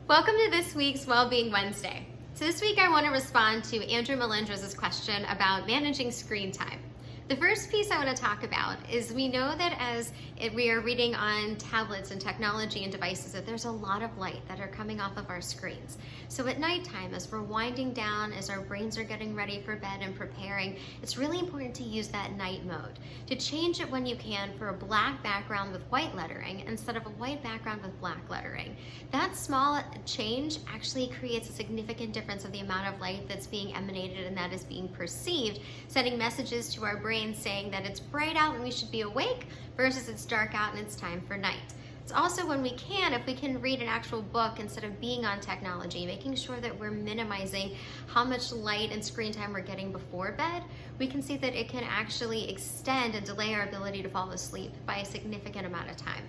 Welcome to this week's Wellbeing Wednesday. So this week I want to respond to Andrew Melendres' question about managing screen time. The first piece I want to talk about is we know that as we are reading on tablets and technology and devices that there's a lot of light that are coming off of our screens. So at nighttime, as we're winding down, as our brains are getting ready for bed and preparing, it's really important to use that night mode. To change it when you can for a black background with white lettering instead of a white background with black lettering. That small change actually creates a significant difference of the amount of light that's being emanated and that is being perceived, sending messages to our brain saying that it's bright out and we should be awake versus it's dark out and it's time for night. It's also when we can, if we can read an actual book instead of being on technology, making sure that we're minimizing how much light and screen time we're getting before bed, we can see that it can actually extend and delay our ability to fall asleep by a significant amount of time.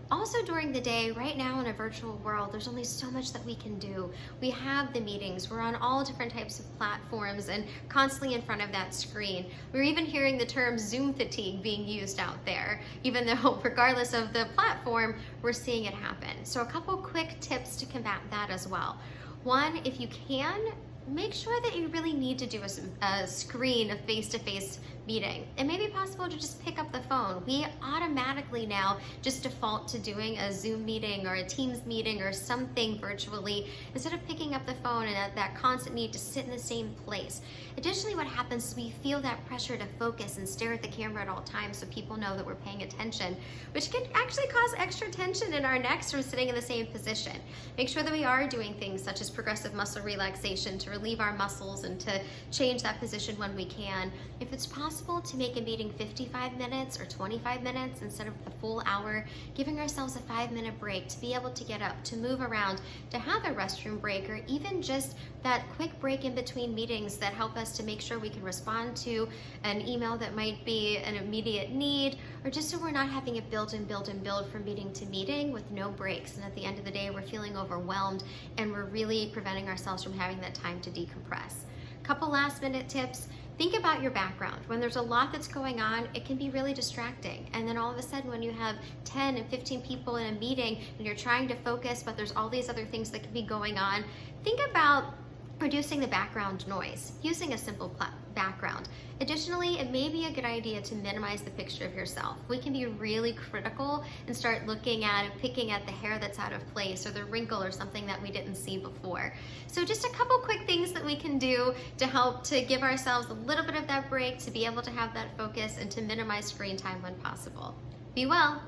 Also during the day, right now in a virtual world, there's only so much that we can do. We have the meetings, we're on all different types of platforms and constantly in front of that screen. We're even hearing the term Zoom fatigue being used out there, even though regardless of the platform, we're seeing it happen. So a couple quick tips to combat that as well. One, if you can, make sure that you really need to do a screen, a face-to-face meeting. It may be possible to just pick up the phone. We automatically now just default to doing a Zoom meeting or a Teams meeting or something virtually instead of picking up the phone and that constant need to sit in the same place. Additionally, what happens is we feel that pressure to focus and stare at the camera at all times so people know that we're paying attention, which can actually cause extra tension in our necks from sitting in the same position. Make sure that we are doing things such as progressive muscle relaxation to relieve our muscles and to change that position when we can. If it's possible to make a meeting 55 minutes or 25 minutes instead of the full hour, giving ourselves a 5-minute break to be able to get up, to move around, to have a restroom break, or even just that quick break in between meetings that help us to make sure we can respond to an email that might be an immediate need, or just so we're not having it build and build and build from meeting to meeting with no breaks. And at the end of the day, we're feeling overwhelmed and we're really preventing ourselves from having that time to decompress. Couple last minute tips. Think about your background. When there's a lot that's going on, it can be really distracting. And then all of a sudden when you have 10 and 15 people in a meeting and you're trying to focus, but there's all these other things that can be going on, think about reducing the background noise, using a simple background. Additionally, it may be a good idea to minimize the picture of yourself. We can be really critical and start looking at and picking at the hair that's out of place or the wrinkle or something that we didn't see before. So just a couple quick things that we can do to help to give ourselves a little bit of that break, to be able to have that focus and to minimize screen time when possible. Be well.